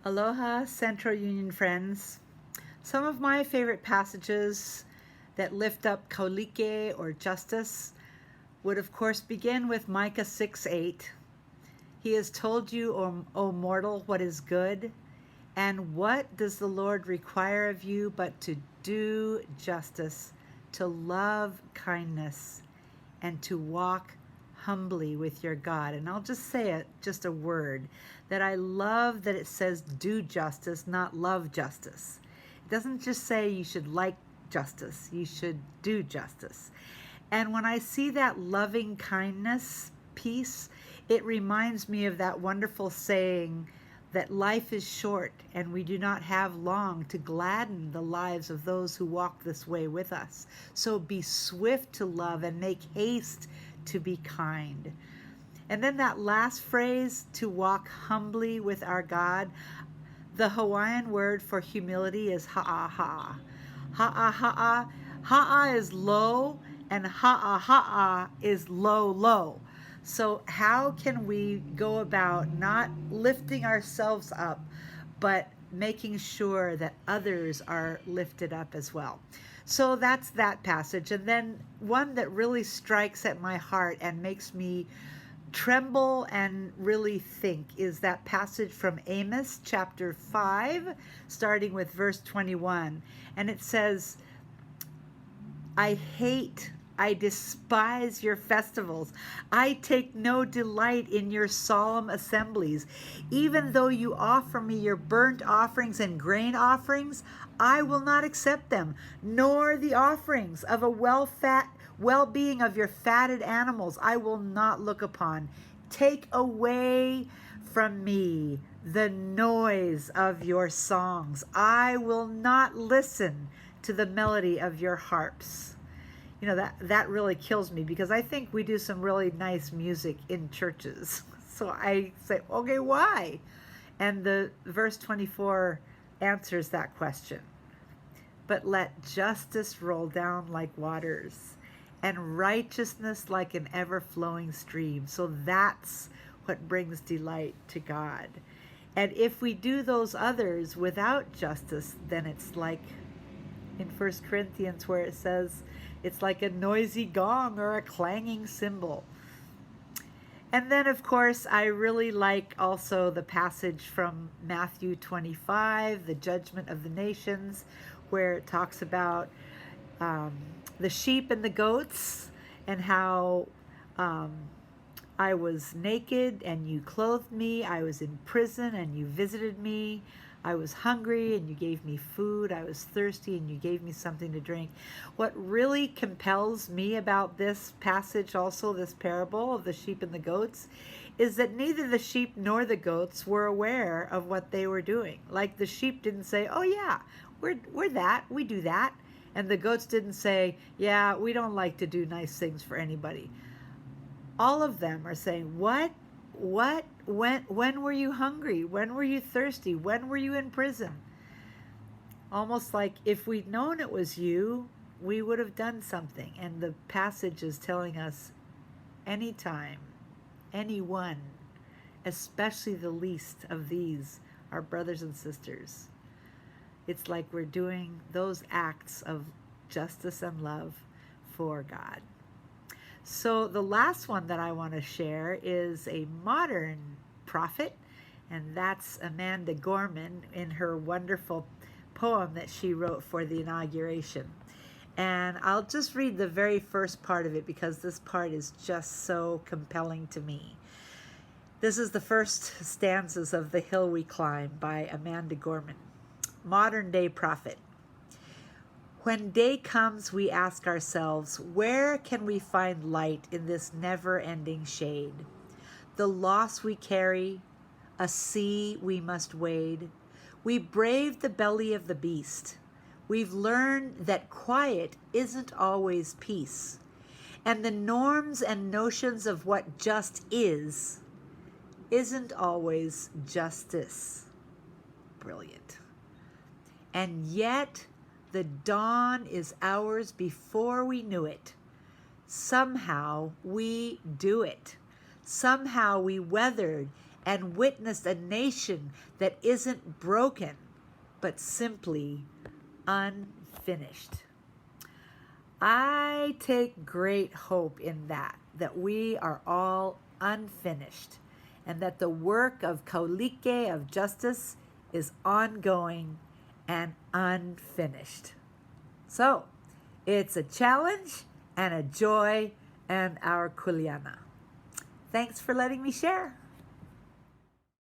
Aloha, Central Union friends. Some of my favorite passages that lift up KAULIKE or justice would of course begin with Micah 6:8. He has told you, O mortal, what is good, and what does the Lord require of you but to do justice, to love kindness, and to walk humbly with your God. And I'll just say it, just a word, that I love that it says do justice, not love justice. It doesn't just say you should like justice, you should do justice. And when I see that loving kindness piece, it reminds me of that wonderful saying that life is short and we do not have long to gladden the lives of those who walk this way with us. So be swift to love and make haste to be kind. And then that last phrase, to walk humbly with our God, the Hawaiian word for humility is ha'a. Ha'a ha'a. Ha'a is low and ha'a ha'a is low low. So how can we go about not lifting ourselves up, but making sure that others are lifted up as well? So that's that passage. And then one that really strikes at my heart and makes me tremble and really think is that passage from Amos chapter 5, starting with verse 21. And it says, I despise your festivals. I take no delight in your solemn assemblies. Even though you offer me your burnt offerings and grain offerings, I will not accept them, nor the offerings of a well-being of your fatted animals I will not look upon. Take away from me the noise of your songs. I will not listen to the melody of your harps. You know, that really kills me because I think we do some really nice music in churches. So I say, okay, why? And the verse 24 answers that question. But let justice roll down like waters and righteousness like an ever-flowing stream. So that's what brings delight to God. And if we do those others without justice, then it's like in 1 Corinthians where it says, it's like a noisy gong or a clanging cymbal. And then, of course, I really like also the passage from Matthew 25, the judgment of the nations, where it talks about the sheep and the goats and how I was naked and you clothed me. I was in prison and you visited me. I was hungry and you gave me food. I was thirsty and you gave me something to drink. What really compels me about this passage, also this parable of the sheep and the goats, is that neither the sheep nor the goats were aware of what they were doing. Like the sheep didn't say, oh yeah, we're that, we do that. And the goats didn't say, yeah, we don't like to do nice things for anybody. All of them are saying, what, when were you hungry? When were you thirsty? When were you in prison? Almost like if we'd known it was you, we would have done something. And the passage is telling us anytime, anyone, especially the least of these, our brothers and sisters, it's like we're doing those acts of justice and love for God. So the last one that I want to share is a modern prophet, and that's Amanda Gorman in her wonderful poem that she wrote for the inauguration. And I'll just read the very first part of it because this part is just so compelling to me. This is the first stanzas of The Hill We Climb by Amanda Gorman. Modern day prophet. When day comes, we ask ourselves, where can we find light in this never-ending shade? The loss we carry, a sea we must wade. We braved the belly of the beast. We've learned that quiet isn't always peace. And the norms and notions of what just isn't always justice. Brilliant. And yet, the dawn is ours before we knew it. Somehow we do it. Somehow we weathered and witnessed a nation that isn't broken, but simply unfinished. I take great hope in that we are all unfinished, and that the work of KAULIKE, of justice, is ongoing and unfinished. So, it's a challenge and a joy and our kuleana. Thanks for letting me share.